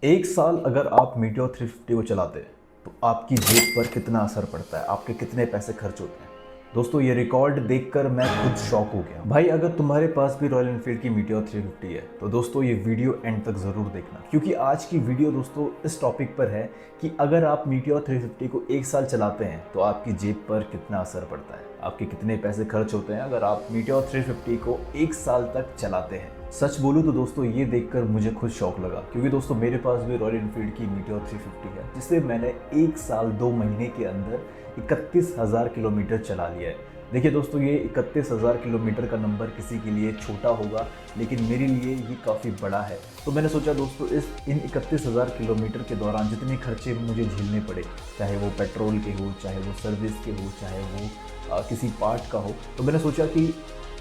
एक साल अगर आप मीटियोर 350 को चलाते हैं तो आपकी जेब पर कितना असर पड़ता है, आपके कितने पैसे खर्च होते हैं। दोस्तों ये रिकॉर्ड देखकर मैं खुद शॉक हो गया। भाई अगर तुम्हारे पास भी रॉयल एनफील्ड की मीटियोर 350 है तो दोस्तों ये वीडियो एंड तक ज़रूर देखना, क्योंकि आज की वीडियो दोस्तों इस टॉपिक पर है कि अगर आप मीटियोर 350 को एक साल चलाते हैं तो आपकी जेब पर कितना असर पड़ता है, आपके कितने पैसे खर्च होते हैं अगर आप मीटियोर 350 को एक साल तक चलाते हैं। सच बोलूँ तो दोस्तों ये देखकर मुझे खुद शौक लगा, क्योंकि दोस्तों मेरे पास भी रॉयल एनफील्ड की मीटियोर 350 है, जिसे मैंने एक साल 2 महीने के अंदर 31,000 किलोमीटर चला लिया है। देखिए दोस्तों ये 31,000 किलोमीटर का नंबर किसी के लिए छोटा होगा, लेकिन मेरे लिए ये काफ़ी बड़ा है। तो मैंने सोचा दोस्तों इन 31,000 किलोमीटर के दौरान जितने खर्चे मुझे झेलने पड़े, चाहे वो पेट्रोल के हो, चाहे वो सर्विस के हो, चाहे वो किसी पार्ट का हो, तो मैंने सोचा कि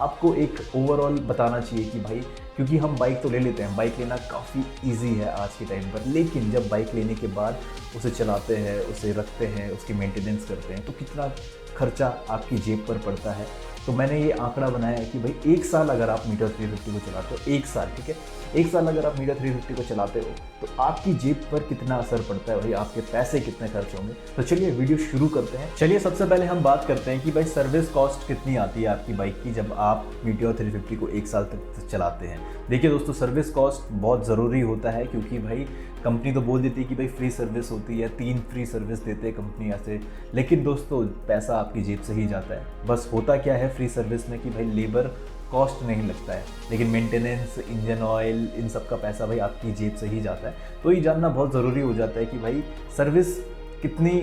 आपको एक ओवरऑल बताना चाहिए कि भाई, क्योंकि हम बाइक तो ले लेते हैं, बाइक लेना काफ़ी इजी है आज के टाइम पर, लेकिन जब बाइक लेने के बाद उसे चलाते हैं, उसे रखते हैं, उसकी मेंटेनेंस करते हैं, तो कितना खर्चा आपकी जेब पर पड़ता है। तो मैंने ये आंकड़ा बनाया है कि भाई एक साल अगर आप मीटर 350 को चलाते हो, एक साल, ठीक है, एक साल अगर आप मीटर 350 को चलाते हो तो आपकी जेब पर कितना असर पड़ता है, भाई आपके पैसे कितने खर्च होंगे। तो चलिए वीडियो शुरू करते हैं। चलिए सबसे पहले हम बात करते हैं कि भाई सर्विस कॉस्ट कितनी आती है आपकी बाइक की जब आप मीटियोर 350 को एक साल तक चलाते हैं। देखिए दोस्तों सर्विस कॉस्ट बहुत ज़रूरी होता है, क्योंकि भाई कंपनी तो बोल देती है कि भाई फ्री सर्विस होती है, 3 फ्री सर्विस देते हैं कंपनी ऐसे, लेकिन दोस्तों पैसा आपकी जेब से ही जाता है। बस होता क्या है फ्री सर्विस में कि भाई लेबर कॉस्ट नहीं लगता है, लेकिन मेंटेनेंस, इंजन ऑयल, इन सब का पैसा भाई आपकी जेब से ही जाता है। तो ये जानना बहुत ज़रूरी हो जाता है कि भाई सर्विस कितनी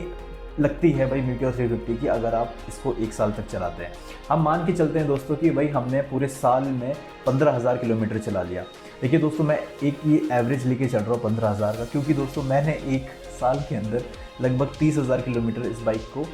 लगती है भाई मीटियोर 350 की अगर आप इसको एक साल तक चलाते हैं। हम मान के चलते हैं दोस्तों कि भाई हमने पूरे साल में 15,000 किलोमीटर चला लिया। देखिए दोस्तों मैं एक ये एवरेज लेके चल रहा हूँ 15,000 का, क्योंकि दोस्तों मैंने एक साल के अंदर लगभग 30,000 किलोमीटर इस बाइक को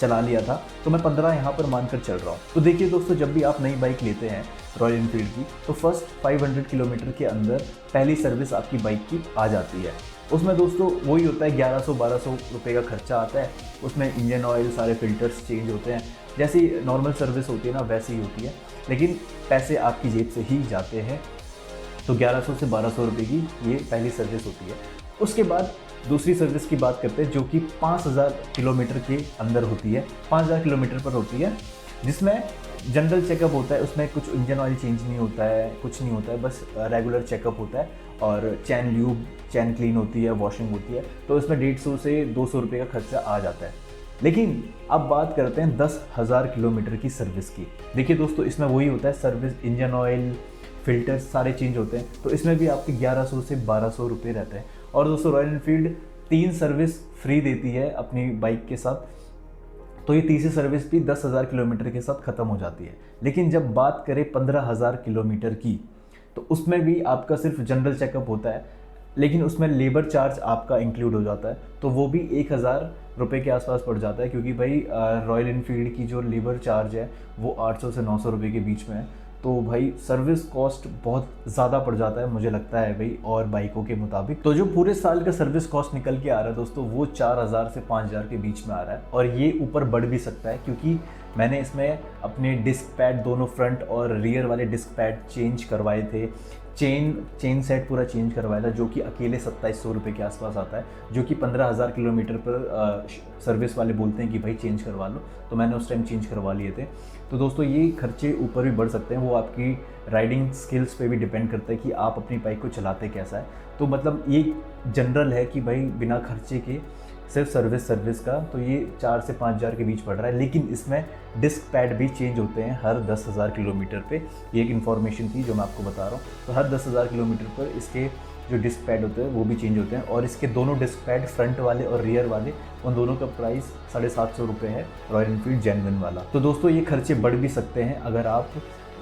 चला लिया था, तो मैं 15 यहाँ पर मानकर चल रहा हूँ। तो देखिए दोस्तों जब भी आप नई बाइक लेते हैं रॉयल एनफील्ड की, तो फर्स्ट 500 किलोमीटर के अंदर पहली सर्विस आपकी बाइक की आ जाती है। उसमें दोस्तों वही होता है 1100-1200 रुपये का खर्चा आता है। उसमें इंजन ऑयल, सारे फिल्टर्स चेंज होते हैं, जैसी नॉर्मल सर्विस होती है ना वैसी ही होती है, लेकिन पैसे आपकी जेब से ही जाते हैं। तो 1100 से 1200 रुपये की ये पहली सर्विस होती है। उसके बाद दूसरी सर्विस की बात करते हैं जो कि 5,000 किलोमीटर के अंदर होती है, 5,000 किलोमीटर पर होती है, जिसमें जनरल चेकअप होता है। उसमें कुछ इंजन ऑयल चेंज नहीं होता है, कुछ नहीं होता है, बस रेगुलर चेकअप होता है, और चैन ल्यूब, चैन क्लीन होती है, वॉशिंग होती है। तो इसमें 150 से 200 रुपये का खर्चा आ जाता है। लेकिन अब बात करते हैं 10,000 किलोमीटर की सर्विस की। देखिए दोस्तों इसमें वही होता है, सर्विस, इंजन ऑयल, फिल्टर्स सारे चेंज होते हैं, तो इसमें भी आपके 1100 से 1200 रुपये रहते हैं। और दोस्तों रॉयल एनफील्ड 3 सर्विस फ्री देती है अपनी बाइक के साथ, तो ये तीसरी सर्विस भी 10,000 किलोमीटर के साथ ख़त्म हो जाती है। लेकिन जब बात करें 15,000 किलोमीटर की, तो उसमें भी आपका सिर्फ जनरल चेकअप होता है, लेकिन उसमें लेबर चार्ज आपका इंक्लूड हो जाता है, तो वो भी 1,000 रुपये के आसपास पड़ जाता है, क्योंकि भाई रॉयल एनफील्ड की जो लेबर चार्ज है वो 800 से 900 रुपये के बीच में है। तो भाई सर्विस कॉस्ट बहुत ज़्यादा पड़ जाता है मुझे लगता है भाई, और बाइकों के मुताबिक। तो जो पूरे साल का सर्विस कॉस्ट निकल के आ रहा है दोस्तों वो 4,000 से 5,000 के बीच में आ रहा है, और ये ऊपर बढ़ भी सकता है, क्योंकि मैंने इसमें अपने डिस्क पैड, दोनों फ्रंट और रियर वाले डिस्क पैड चेंज करवाए थे, चेन सेट पूरा चेंज करवाया था, जो कि अकेले 2,700 रुपये के आसपास आता है, जो कि 15,000 किलोमीटर पर सर्विस वाले बोलते हैं कि भाई चेंज करवा लो, तो मैंने उस टाइम चेंज करवा लिए थे। तो दोस्तों ये खर्चे ऊपर भी बढ़ सकते हैं, वो आपकी राइडिंग स्किल्स पे भी डिपेंड करता है कि आप अपनी बाइक को चलाते कैसा है। तो मतलब ये जनरल है कि भाई बिना खर्चे के सिर्फ सर्विस का तो ये 4 से 5,000 के बीच पड़ रहा है, लेकिन इसमें डिस्क पैड भी चेंज होते हैं हर 10,000 किलोमीटर पे। ये एक इन्फॉर्मेशन थी जो मैं आपको बता रहा हूँ। तो हर 10,000 किलोमीटर पर इसके जो डिस्क पैड होते हैं वो भी चेंज होते हैं, और इसके दोनों डिस्क पैड, फ्रंट वाले और रियर वाले, उन दोनों का प्राइस 750 रुपये है, रॉयल एनफील्ड जेन्युइन वाला। तो दोस्तों ये खर्चे बढ़ भी सकते हैं अगर आप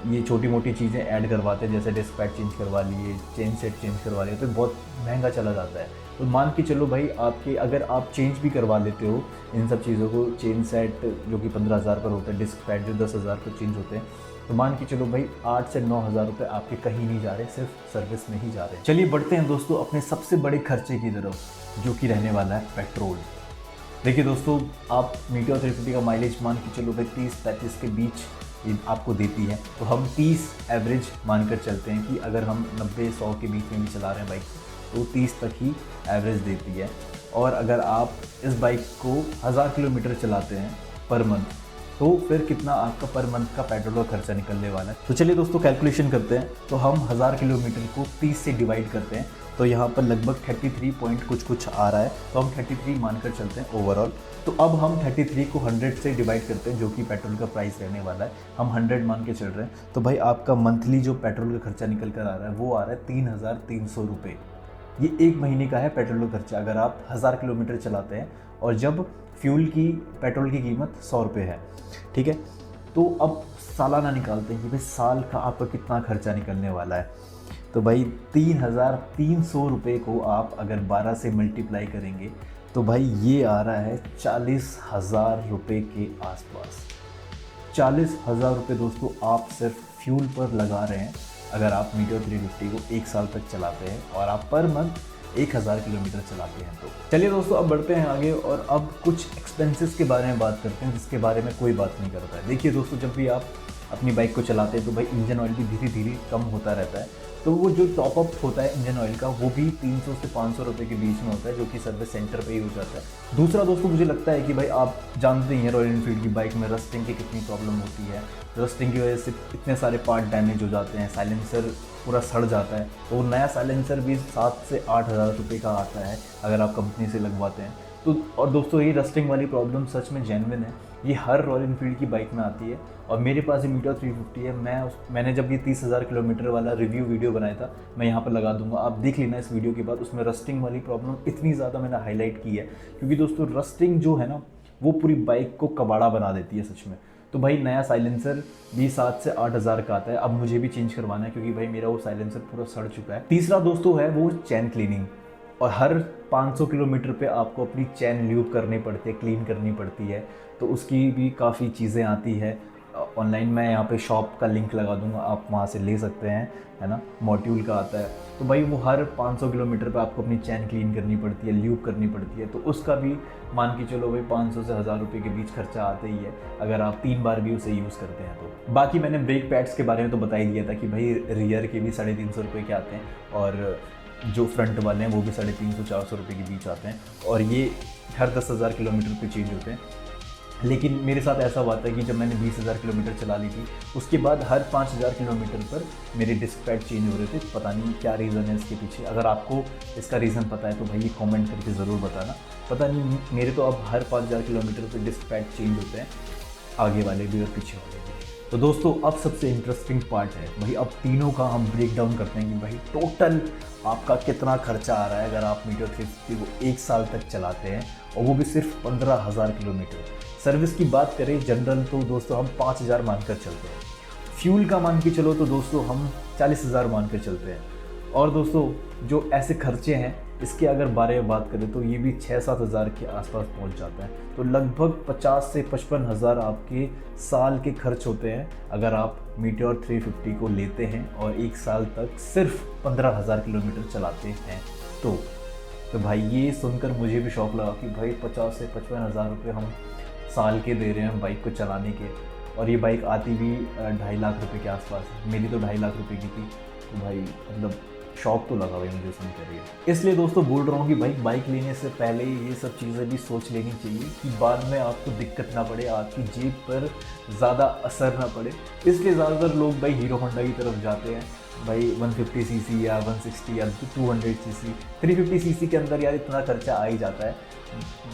ये छोटी मोटी चीज़ें ऐड करवाते हैं, जैसे डिस्क पैड चेंज करवा लिए, चेन सेट चेंज करवा लिए, तो बहुत महंगा चला जाता है। तो मान के चलो भाई आपके, अगर आप चेंज भी करवा लेते हो इन सब चीज़ों को, चेन सेट जो कि 15,000 पर होता है, डिस्क पैड जो 10,000 पर चेंज होते हैं, तो मान के चलो भाई 8 से 9,000 रुपये आपके कहीं नहीं जा रहे, सिर्फ सर्विस में ही जा रहे हैं। चलिए बढ़ते हैं दोस्तों अपने सबसे बड़े खर्चे की तरफ, जो कि रहने वाला है पेट्रोल। देखिए दोस्तों आप मीटियोर 350 का माइलेज मान के चलो भाई 30-35 के बीच आपको देती है, तो हम 30 एवरेज मानकर चलते हैं कि अगर हम 90-100 के बीच में भी चला रहे हैं बाइक, तो 30 तक ही एवरेज देती है। और अगर आप इस बाइक को 1000 किलोमीटर चलाते हैं पर मंथ, तो फिर कितना आपका पर मंथ का पेट्रोल का खर्चा निकलने वाला है। तो चलिए दोस्तों कैलकुलेशन करते हैं। तो हम 1000 किलोमीटर को 30 से डिवाइड करते हैं, तो यहाँ पर लगभग 33 पॉइंट कुछ आ रहा है। तो हम 33 मानकर चलते हैं ओवरऑल। तो अब हम 33 को 100 से डिवाइड करते हैं, जो कि पेट्रोल का प्राइस रहने वाला है। हम 100 मान के चल रहे हैं। तो भाई आपका मंथली जो पेट्रोल का खर्चा निकल कर आ रहा है वो आ रहा है 3300 रुपये। ये एक महीने का है पेट्रोल का खर्चा अगर आप 1000 किलोमीटर चलाते हैं, और जब पेट्रोल की कीमत 100 रुपये है, ठीक है। तो अब सालाना निकालते हैं कि भाई साल का आपका कितना खर्चा निकलने वाला है। तो भाई 3300 रुपये को आप अगर 12 से मल्टीप्लाई करेंगे तो भाई ये आ रहा है 40,000 रुपये के आसपास। 40,000 रुपये दोस्तों आप सिर्फ फ्यूल पर लगा रहे हैं अगर आप मीटर 350 को 1 साल तक चलाते हैं और आप पर मंथ 1000 किलोमीटर चलाते हैं। तो चलिए दोस्तों अब बढ़ते हैं आगे और अब कुछ एक्सपेंसेस के बारे में बात करते हैं जिसके बारे में कोई बात नहीं करता है। देखिए दोस्तों, जब भी आप अपनी बाइक को चलाते हैं तो भाई इंजन ऑयल भी धीरे धीरे कम होता रहता है। तो वो जो टॉपअप होता है इंजन ऑयल का वो भी 300 से 500 रुपये के बीच में होता है, जो कि सर्विस सेंटर पे ही हो जाता है। दूसरा दोस्तों, मुझे लगता है कि भाई आप जानते ही हैं रॉयल एनफील्ड की बाइक में रस्टिंग की कितनी प्रॉब्लम होती है। रस्टिंग की वजह से इतने सारे पार्ट डैमेज हो जाते हैं, साइलेंसर पूरा सड़ जाता है। तो नया साइलेंसर भी 7 से 8,000 रुपये का आता है अगर आप कंपनी से लगवाते हैं तो। और दोस्तों ये रस्टिंग वाली प्रॉब्लम सच में जेन्युइन है, ये हर रॉयल एनफील्ड की बाइक में आती है। और मेरे पास ये मीटर 350 है। मैंने जब ये 30,000 किलोमीटर वाला रिव्यू वीडियो बनाया था, मैं यहाँ पर लगा दूंगा, आप देख लेना इस वीडियो के बाद। उसमें रस्टिंग वाली प्रॉब्लम इतनी ज़्यादा मैंने हाईलाइट की है, क्योंकि दोस्तों रस्टिंग जो है ना वो पूरी बाइक को कबाड़ा बना देती है सच में। तो भाई नया साइलेंसर भी 7 से 8,000 का आता है। अब मुझे भी चेंज करवाना है क्योंकि भाई मेरा वो साइलेंसर पूरा सड़ चुका है। तीसरा दोस्तों है वो चैन क्लीनिंग, और हर 500 किलोमीटर पे आपको अपनी चैन ल्यूब करनी पड़ती है, क्लीन करनी पड़ती है। तो उसकी भी काफ़ी चीज़ें आती है ऑनलाइन। मैं यहाँ पे शॉप का लिंक लगा दूंगा, आप वहाँ से ले सकते हैं, है ना। मॉड्यूल का आता है। तो भाई वो हर 500 किलोमीटर पे आपको अपनी चैन क्लीन करनी पड़ती है, ल्यूब करनी पड़ती है। तो उसका भी मान के चलो भाई 500 से 1000 रुपये के बीच खर्चा आते ही है अगर आप 3 बार भी उसे यूज़ करते हैं तो। बाकी मैंने ब्रेक पैड्स के बारे में तो बता ही दिया था कि भाई रियर के भी 350 रुपये के आते हैं, और जो फ्रंट वाले हैं वो भी 350-400 रुपये के बीच आते हैं। और ये हर 10,000 किलोमीटर पे चेंज होते हैं। लेकिन मेरे साथ ऐसा हुआ था कि जब मैंने 20,000 किलोमीटर चला ली थी, उसके बाद हर 5,000 किलोमीटर पर मेरे डिस्क पैड चेंज हो रहे थे। पता नहीं क्या रीज़न है इसके पीछे। अगर आपको इसका रीज़न पता है तो भाई ये कमेंट करके ज़रूर बताना। पता नहीं, मेरे तो अब हर 5,000 किलोमीटर पर डिस्क पैड चेंज होते हैं, आगे वाले भी और पीछे वाले भी। तो दोस्तों अब सबसे इंटरेस्टिंग पार्ट है भाई, अब तीनों का हम ब्रेक डाउन करते हैं कि भाई टोटल आपका कितना खर्चा आ रहा है अगर आप मीटर 350 को 1 साल तक चलाते हैं, और वो भी सिर्फ 15,000 किलोमीटर। सर्विस की बात करें जनरल तो दोस्तों हम 5,000 मानकर चलते हैं। फ्यूल का मान के चलो तो दोस्तों हम 40,000 मानकर चलते हैं। और दोस्तों जो ऐसे खर्चे हैं इसके अगर बारे में बात करें तो ये भी 6-7 हज़ार के आसपास पहुंच जाता है। तो लगभग 50 से 55 हज़ार आपके साल के खर्च होते हैं अगर आप मीटियोर 350 को लेते हैं और 1 साल तक सिर्फ 15,000 किलोमीटर चलाते हैं। तो भाई ये सुनकर मुझे भी शौक लगा कि भाई 50 से 55 हज़ार रुपये हम साल के दे रहे हैं बाइक को चलाने के। और ये बाइक आती भी 2.5 लाख रुपए के आसपास है। मेरी तो 2.5 लाख रुपए की थी। तो भाई मतलब शौक तो लगा भाई मुझे सुनकर ये। इसलिए दोस्तों बोल रहा हूँ कि भाई बाइक लेने से पहले ये सब चीज़ें भी सोच लेनी चाहिए कि बाद में आपको दिक्कत ना पड़े, आपकी जेब पर ज़्यादा असर ना पड़े। इसलिए ज़्यादातर लोग भाई हीरो होंडा की तरफ जाते हैं। भाई 150 सीसी या 160 या 200 सीसी, 350 सीसी के अंदर यार इतना खर्चा आ ही जाता है।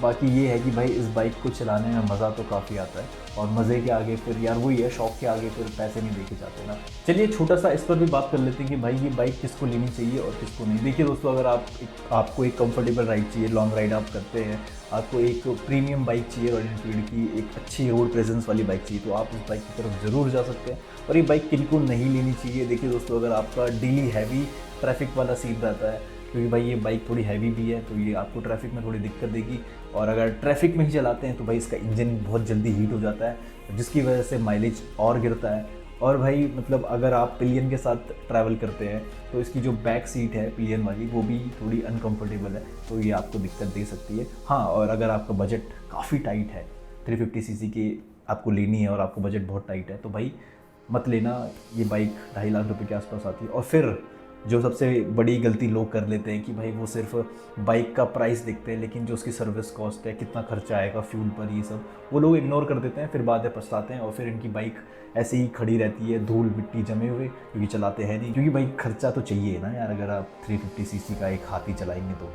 बाकी ये है कि भाई इस बाइक को चलाने में मज़ा तो काफ़ी आता है, और मज़े के आगे फिर यार वही है, शौक के आगे फिर पैसे नहीं देखे जाते ना। चलिए छोटा सा इस पर भी बात कर लेते हैं कि भाई ये बाइक किसको लेनी चाहिए और किसको नहीं। देखिए दोस्तों, अगर आपको एक कंफर्टेबल राइड चाहिए, लॉन्ग राइड आप करते हैं, आपको एक प्रीमियम बाइक चाहिए रॉयल एनफील्ड की, एक अच्छी रोड प्रेजेंस वाली बाइक चाहिए, तो आप इस बाइक की तरफ ज़रूर जा सकते हैं। और ये बाइक किनको नहीं लेनी चाहिए, देखिए दोस्तों, अगर आपका डेली हैवी ट्रैफिक वाला सीन रहता है, क्योंकि भाई ये बाइक थोड़ी हैवी भी है तो ये आपको ट्रैफिक में थोड़ी दिक्कत देगी। और अगर ट्रैफिक में ही चलाते हैं तो भाई इसका इंजन बहुत जल्दी हीट हो जाता है, जिसकी वजह से माइलेज और गिरता है। और भाई मतलब अगर आप पिलियन के साथ ट्रैवल करते हैं तो इसकी जो बैक सीट है पिलियन वाली वो भी थोड़ी अनकंफर्टेबल है, तो ये आपको दिक्कत दे सकती है। हाँ, और अगर आपका बजट काफ़ी टाइट है, 350 सीसी की आपको लेनी है और आपका बजट बहुत टाइट है, तो भाई मत लेना। ये बाइक 2.5 लाख रुपए के आसपास आती है। और फिर जो सबसे बड़ी गलती लोग कर लेते हैं कि भाई वो सिर्फ बाइक का प्राइस देखते हैं, लेकिन जो उसकी सर्विस कॉस्ट है, कितना खर्चा आएगा फ्यूल पर, ये सब वो लोग इग्नोर कर देते हैं, फिर बाद में पछताते हैं और फिर इनकी बाइक ऐसे ही खड़ी रहती है धूल मिट्टी जमे हुए, क्योंकि चलाते हैं नहीं। क्योंकि भाई खर्चा तो चाहिए ना यार, अगर आप 350 सीसी का एक हाथी चलाएंगे तो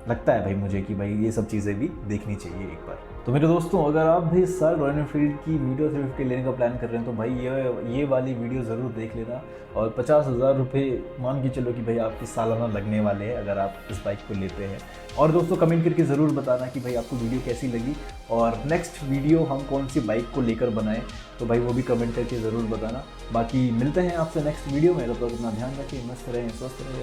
लगता है भाई मुझे कि भाई ये सब चीज़ें भी देखनी चाहिए एक बार। तो मेरे दोस्तों, अगर आप भी इस साल रॉयल एनफील्ड की मीडियो 350 लेने का प्लान कर रहे हैं तो भाई ये वाली वीडियो ज़रूर देख लेना। और 50,000 रुपये मान के चलो कि भाई आपके सालाना लगने वाले हैं अगर आप इस बाइक को लेते हैं। और दोस्तों कमेंट करके ज़रूर बताना कि भाई आपको वीडियो कैसी लगी और नेक्स्ट वीडियो हम कौन सी बाइक को लेकर बनाएं, तो भाई वो भी कमेंट करके ज़रूर बताना। बाकी मिलते हैं आपसे नेक्स्ट वीडियो में, तब तक अपना ध्यान रखिए, मस्त रहें, स्वस्थ रहें।